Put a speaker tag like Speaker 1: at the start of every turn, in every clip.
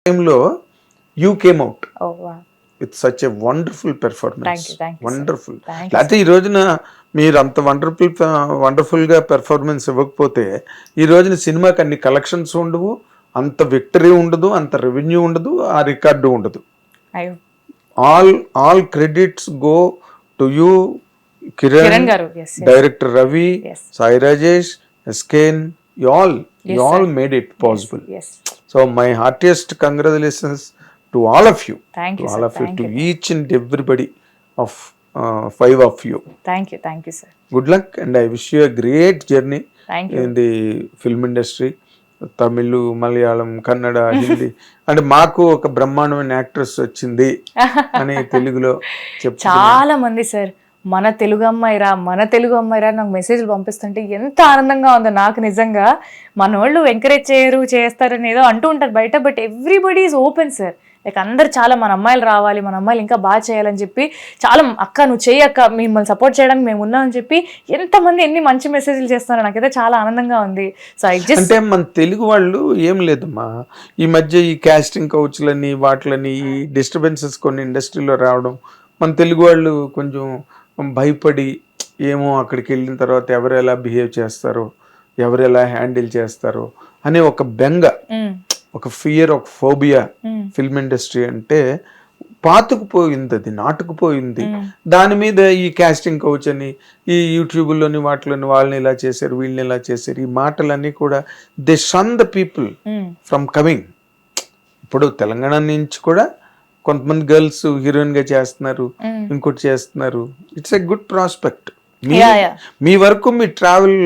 Speaker 1: టైంలో you came out
Speaker 2: Oh, wow.
Speaker 1: With such a wonderful performance.
Speaker 2: Thank you, sir.
Speaker 1: Wonderful.
Speaker 2: Thank you,
Speaker 1: లేకపోతే ఈ రోజున మీరు అంత వండర్ఫుల్ గా పెర్ఫార్మెన్స్ ఇవ్వకపోతే ఈ రోజున సినిమాకి అన్ని కలెక్షన్స్ ఉండవు, అంత విక్టరీ ఉండదు, అంత రెవెన్యూ ఉండదు, ఆ రికార్డు ఉండదు.
Speaker 2: I-
Speaker 1: all credits go to you,
Speaker 2: Kiran
Speaker 1: Kiran,
Speaker 2: garu, yes, yes.
Speaker 1: Director Ravi,
Speaker 2: Yes.
Speaker 1: Sai Rajesh, ఎస్కేన్, you all made it possible.
Speaker 2: Yes.
Speaker 1: So my heartiest congratulations to all of you.
Speaker 2: Thank you,
Speaker 1: to
Speaker 2: sir.
Speaker 1: all of you,
Speaker 2: Thank
Speaker 1: to
Speaker 2: you.
Speaker 1: each and everybody of 5 of you.
Speaker 2: Thank you, sir.
Speaker 1: Good luck, and I wish you a great journey
Speaker 2: Thank you.
Speaker 1: in the film industry. Tamil, Malayalam, Kannada, Hindi అంటే మాకు ఒక బ్రహ్మాండమైన actress వచ్చింది అని తెలుగులో చెప్తా.
Speaker 2: చాలా మంది సార్ మన తెలుగు అమ్మాయిరా నాకు మెసేజ్లు పంపిస్తుంటే ఎంత ఆనందంగా ఉందో నాకు. నిజంగా మన వాళ్ళు ఎంకరేజ్ చేస్తారని ఏదో అంటూ ఉంటారు బయట, but everybody is open sir. Like అందరు చాలా మన అమ్మాయిలు రావాలి, మన అమ్మాయిలు ఇంకా బాగా చేయాలని చెప్పి చాలా అక్క నువ్వు చెయ్యి అక్క, మిమ్మల్ని సపోర్ట్ చేయడానికి మేము ఉన్నామని చెప్పి ఎంతమంది ఎన్ని మంచి మెసేజ్లు చేస్తున్నారు. నాకైతే చాలా ఆనందంగా ఉంది. సో ఐ జస్ట్
Speaker 1: అంటే మన తెలుగు వాళ్ళు ఏం లేదమ్మా, ఈ మధ్య ఈ కాస్టింగ్ కౌచ్లని వాటిలని ఈ డిస్టర్బెన్సెస్ కొన్ని ఇండస్ట్రీలో రావడం, మన తెలుగు వాళ్ళు కొంచెం భయపడి ఏమో అక్కడికి వెళ్ళిన తర్వాత ఎవరు ఎలా బిహేవ్ చేస్తారో, ఎవరు ఎలా హ్యాండిల్ చేస్తారో అనే ఒక బెంగ, ఒక ఫియర్, ఒక ఫోబియా ఫిల్మ్ ఇండస్ట్రీ అంటే పాతుకుపోయింది, అది నాటుకుపోయింది. దాని మీద ఈ కాస్టింగ్ కౌచ్ అని ఈ యూట్యూబ్లోని వాటిలోని వాళ్ళని ఇలా చేశారు, వీళ్ళని ఇలా చేశారు, ఈ మాటలన్నీ కూడా they shun the people from coming. ఇప్పుడు తెలంగాణ నుంచి కూడా కొంతమంది గర్ల్స్ హీరోయిన్ గా చేస్తున్నారు, ఇంకోటి చేస్తున్నారు. It's a good prospect. మీ వరకు మీ ట్రావెల్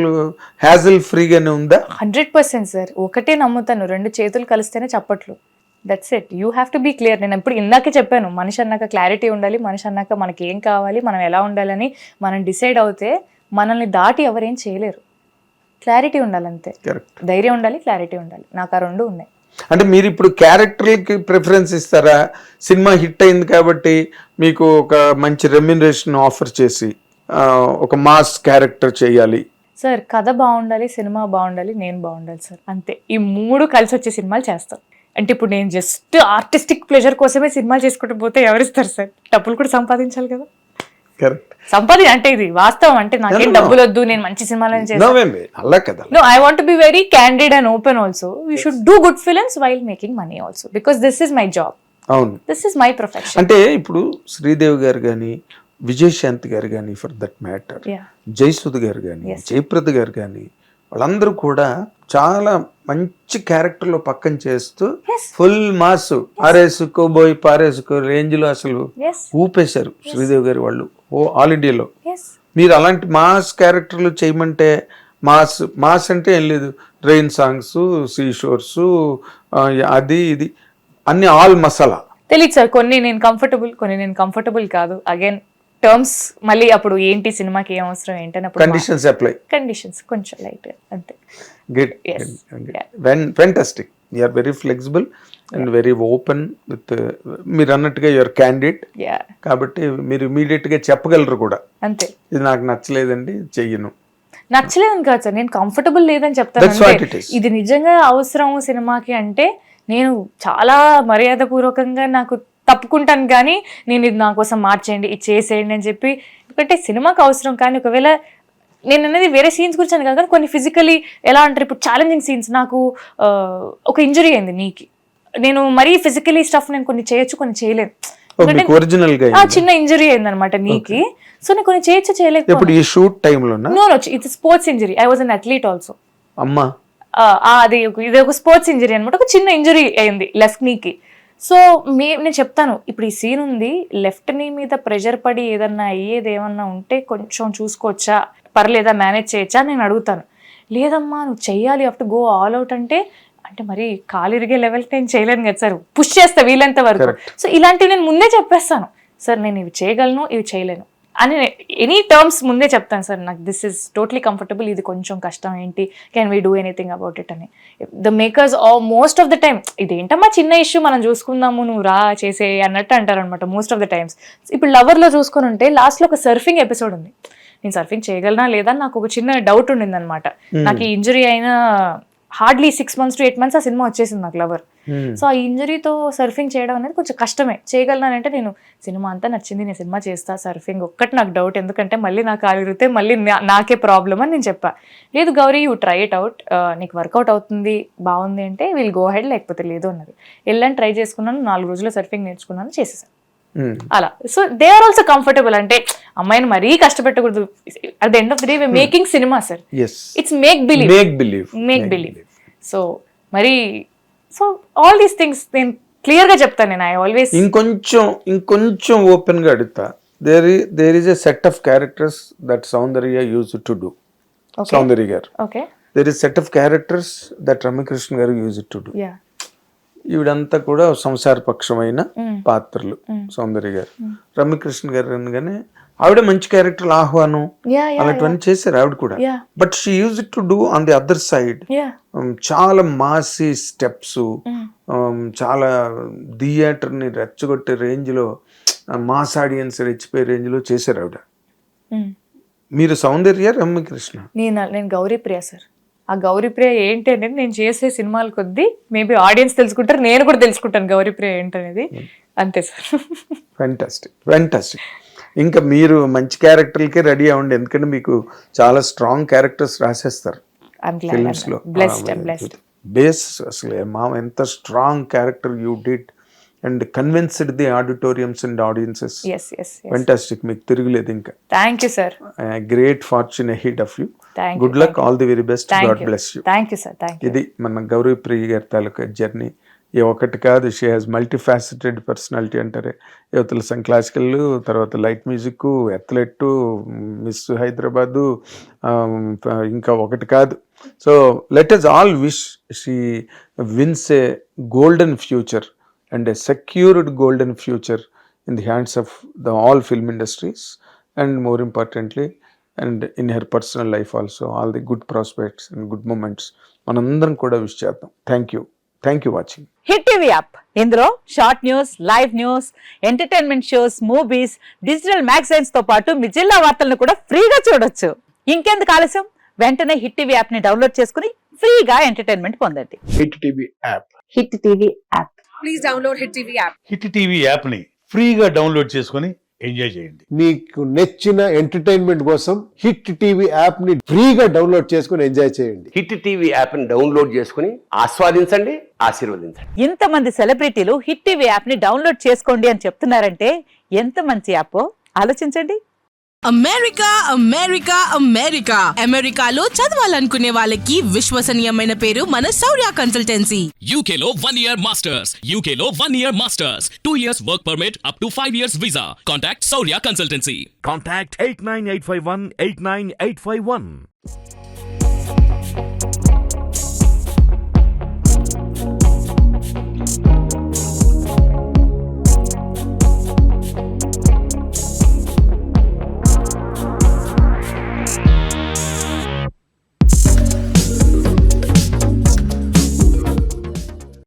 Speaker 1: హ్యాజల్ ఫ్రీగానే ఉందా?
Speaker 2: 100% సార్. ఒకటే నమ్ముతాను, 2 చేతులు కలిస్తేనే చప్పట్లు. That's it. You have to be clear. నేను ఇప్పుడు ఇందాకే చెప్పాను, మనిషి అన్నాక క్లారిటీ ఉండాలి, మనిషి అన్నాక మనకి ఏం కావాలి, మనం ఎలా ఉండాలని మనం డిసైడ్ అవుతే మనల్ని దాటి ఎవరేం చేయలేరు. క్లారిటీ ఉండాలంతే. ధైర్యం ఉండాలి, క్లారిటీ ఉండాలి. నాకు ఆ 2 ఉన్నాయి.
Speaker 1: అంటే మీరు ఇప్పుడు క్యారెక్టర్కి ప్రిఫరెన్స్ ఇస్తారా? సినిమా హిట్ అయింది కాబట్టి మీకు ఒక మంచి రెమ్యునరేషన్ ఆఫర్ చేసి ఒక మాస్ క్యారెక్టర్ చేయాలి
Speaker 2: సార్, కథ బాగుండాలి, సినిమా బాగుండాలి, నేను బాగుండాలి సార్, అంతే. ఈ 3 కలిసి వచ్చే సినిమాలు చేస్తాం. అంటే ఇప్పుడు నేను జస్ట్ ఆర్టిస్టిక్ ప్లెజర్ కోసమే సినిమాలు చేసుకుంటూ పోతే ఎవరిస్తారు సార్? డబ్బులు కూడా సంపాదించాలి కదా. అంటే ఇది వాస్తవం. అంటే నాకేం డబ్బులు వద్దు, నేను మంచి సినిమాలను చేస్తాను. No, I want to be very candid and open also. We should do good films while making money also, because this is my job.
Speaker 1: అవును,
Speaker 2: this is my profession.
Speaker 1: అంటే ఇప్పుడు శ్రీదేవి గారు కానీ, విజయశాంతి గారు కానీ, ఫర్ దట్ మ్యాటర్ జయసుధ గారు కానీ, జయప్రద గారు కానీ, వాళ్ళందరూ కూడా చాలా మంచి క్యారెక్టర్లో పక్కన చేస్తూ ఫుల్ మాస్ ఆరేసుకో బోయ్ పారేసుకో రేంజ్ లో అసలు ఊపేశారు శ్రీదేవి గారు వాళ్ళు ఆల్ ఇండియాలో. మీరు అలాంటి మాస్ క్యారెక్టర్లు చేయమంటే, మాస్ అంటే ఏం లేదు, రెయిన్ సాంగ్స్, సీ షోర్స్, అది ఇది అన్ని ఆల్ మసాలా.
Speaker 2: తెలియదు సార్, కొన్ని నేను కంఫర్టబుల్ కాదు. అగైన్ టర్మ్స్ మళ్ళీ అప్పుడు ఏంటి సినిమాకి ఏం అవసరం ఏంటని
Speaker 1: కండిషన్స్ అప్లై,
Speaker 2: కండిషన్స్ కొంచెం లైట్ అంతే.
Speaker 1: Good, fantastic. You are very flexible and very open with, మీరు అన్నట్టుగా యువర్ క్యాండిడేట్ కాబట్టి మీరు ఇమీడియట్ గా చెప్పగలరు కూడా, అంతే, ఇది నాకు నచ్చలేదండి చెయ్యను.
Speaker 2: నచ్చలేదని కాదు సార్, నేను కంఫర్టబుల్ లేదని చెప్తాను. ఇది నిజంగా అవసరం సినిమాకి అంటే నేను చాలా మర్యాద పూర్వకంగా నాకు తప్పుకుంటాను, కానీ నేను ఇది నా కోసం మార్చేయండి, ఇది చేసేయండి అని చెప్పి. ఎందుకంటే సినిమాకి అవసరం. కానీ ఒకవేళ నేను అనేది వేరే సీన్స్ గురించి అని కాదు, కానీ కొన్ని ఫిజికలీ ఎలా అంటారు, ఇప్పుడు ఛాలెంజింగ్ సీన్స్, నాకు ఒక ఇంజరీ అయింది నీకి, నేను మరీ ఫిజికలీ స్టఫ్ నేను కొన్ని చేయొచ్చు, కొన్ని చేయలేదు. చిన్న ఇంజరీ అయింది అనమాట నీకి, సో నేను కొన్ని చేయలేదు. ఇది sports injury. I was an athlete also. అది ఇది ఒక స్పోర్ట్స్ ఇంజరీ అనమాట. ఒక చిన్న ఇంజరీ అయింది లెఫ్ట్ నీకి. సో నేను చెప్తాను, ఇప్పుడు ఈ సీన్ ఉంది, లెఫ్ట్ నీ మీద ప్రెషర్ పడి ఏదన్నా అయ్యేది ఏమన్నా ఉంటే కొంచెం చూసుకోవచ్చా, పర్లేదా, మేనేజ్ చేయొచ్చా నేను అడుగుతాను. లేదమ్మా నువ్వు చెయ్యాలి, అఫ్టర్ గో ఆల్ అవుట్ అంటే మరి కాలు ఇరిగే లెవెల్కి నేను చేయలేను కదా సార్, పుష్ చేస్తా వీలంత వరకు. సో ఇలాంటివి నేను ముందే చెప్పేస్తాను, సార్ నేను ఇవి చేయగలను, ఇవి చేయలేను అని ఎనీ టర్మ్స్ ముందే చెప్తాను. సార్ నాకు దిస్ ఈస్ టోటలీ కంఫర్టబుల్, ఇది కొంచెం కష్టం, ఏంటి, can we do anything about it అని. The makers most of the time ఇదేంటమ్మా చిన్న ఇష్యూ, మనం చూసుకుందాము, నువ్వు రా చేసే అన్నట్టు అంటారనమాట మోస్ట్ ఆఫ్ ద టైమ్స్. ఇప్పుడు లవర్లో చూసుకొని ఉంటే లాస్ట్లో ఒక సర్ఫింగ్ ఎపిసోడ్ ఉంది. నేను సర్ఫింగ్ చేయగలనా లేదా నాకు ఒక చిన్న డౌట్ ఉండింది అనమాట. నాకు ఈ ఇంజరీ అయినా హార్డ్లీ 6 months to 8 months ఆ సినిమా వచ్చేసింది నాకు లవర్. సో ఆ ఇంజరీతో సర్ఫింగ్ చేయడం అనేది కొంచెం కష్టమే. చేయగలనంటే నేను సినిమా అంతా నచ్చింది, నేను సినిమా చేస్తా, సర్ఫింగ్ ఒక్కటి నాకు డౌట్, ఎందుకంటే మళ్ళీ నాకు కాలిరితే మళ్ళీ నాకే ప్రాబ్లమ్ అని నేను చెప్పా. లేదు Gauri, you try it out, నీకు వర్కౌట్ అవుతుంది, బాగుంది అంటే విల్ గో హెడ్, లేకపోతే లేదు అన్నది. వెళ్ళని ట్రై చేసుకున్నాను, 4 రోజుల్లో సర్ఫింగ్ నేర్చుకున్నాను, చేసేసాను అలా. So they are also comfortable. అంటే అమ్మాయిని మరీ కష్టపెట్టకూడదు. At the end of the day we're making cinema sir, it's make believe. So మరి సో ఆల్ దీస్ థింగ్స్ నేను క్లియర్ గా చెప్తాను. నేను ఐ ఆల్వేస్
Speaker 1: ఇంకొంచెం ఓపెన్ గా అడుగుతా. There is a set of characters that Soundarya use to do. Soundarya garu,
Speaker 2: okay,
Speaker 1: there is set of characters that Ramyakrishna garu use to do. ఈవిడంతా కూడా సంసారపక్షమైన పాత్రలు సౌందర్య గారు. రమ్యకృష్ణ గారు అనగానే ఆవిడ మంచి క్యారెక్టర్లు, ఆహ్వానం అలాంటివన్నీ చేశారు ఆవిడ కూడా. But she use to do on the other side చాలా మాసీ స్టెప్స్, చాలా థియేటర్ని రెచ్చగొట్టే రేంజ్లో, మాస్ ఆడియన్స్ రెచ్చిపోయే రేంజ్లో చేశారు ఆవిడ. మీరు సౌందర్య, రమ్యకృష్ణ?
Speaker 2: నేను గౌరీప్రియ సార్. ఆ గౌరీప్రియ ఏంటి అనేది నేను చేసే సినిమాల కొద్దీ మేబీ ఆడియన్స్ తెలుసుకుంటారు, నేను కూడా తెలుసుకుంటాను గౌరీప్రియ ఏంటనేది. అంతే సార్. ఫ్యాంటాస్టిక్.
Speaker 1: ఇంకా మీరు మంచి క్యారెక్టర్లకే రెడీ అవ్వండి, ఎందుకంటే మీకు చాలా స్ట్రాంగ్ క్యారెక్టర్స్ రాసేస్తారు ఫిల్మ్స్ లో. బేస్ అసలు ఎంత strong character you did and convinced the auditoriums and audiences. Fantastic, మీకు తిరుగులేదు ఇంకా.
Speaker 2: Thank you sir.
Speaker 1: Great fortune ahead of you. Good luck, all the very best, God bless you.
Speaker 2: Thank you sir.
Speaker 1: ఇది మన గౌరీప్రియ గారి తాలూకా journey. ఒకటి కాదు, she has మల్టీఫాసెటెడ్ personality అంటారే. యువతల క్లాసికల్, తర్వాత light music, athlete, miss Hyderabad, ఇంకా ఒకటి కాదు. So let us all wish she wins a golden future and a secured golden future in the hands of the all film industries and more importantly and in her personal life also all the good prospects and good moments మనందరం కూడా wish చేద్దాం. Thank you watching
Speaker 3: hit TV app. ఇందులో short news, live news, entertainment shows, movies, digital magazines తో పాటు మీ జిల్లా వార్తలను కూడా ఫ్రీగా చూడొచ్చు. ఇంకెందుకు ఆలస్యం, వెంటనే హిట్ టీవీ యాప్ ని డౌన్లోడ్ చేసుకుని ఫ్రీగా ఎంటర్టైన్మెంట్ పొందండి.
Speaker 1: Hit TV app.
Speaker 3: Hit TV app.
Speaker 4: Please download hit TV app.
Speaker 5: Hit TV app ని ఫ్రీగా డౌన్లోడ్ చేసుకుని ఎంజాయ్ చేయండి.
Speaker 6: మీకు నచ్చిన ఎంటర్టైన్మెంట్ కోసం హిట్ టీవీ యాప్ ని ఫ్రీగా డౌన్లోడ్ చేసుకుని ఎంజాయ్ చేయండి.
Speaker 7: హిట్ టీవీ యాప్ ని డౌన్లోడ్ చేసుకుని ఆస్వాదించండి, ఆశీర్వదించండి.
Speaker 3: ఇంతమంది సెలబ్రిటీలు హిట్ టీవీ యాప్ ని డౌన్లోడ్ చేసుకోండి అని చెప్తున్నారంటే ఎంత మంచి యాప్ ఆలోచించండి.
Speaker 4: అమెరికాలో చదవాలనుకునే వాళ్ళకి విశ్వసనీయమైన పేరు మన శౌర్య కన్సల్టెన్సీ.
Speaker 8: UK లో 1 year masters, UK లో 1 year masters, 2 years work permit up to 5 years visa. Contact Saurya Consultancy.
Speaker 9: Contact 89851 89851.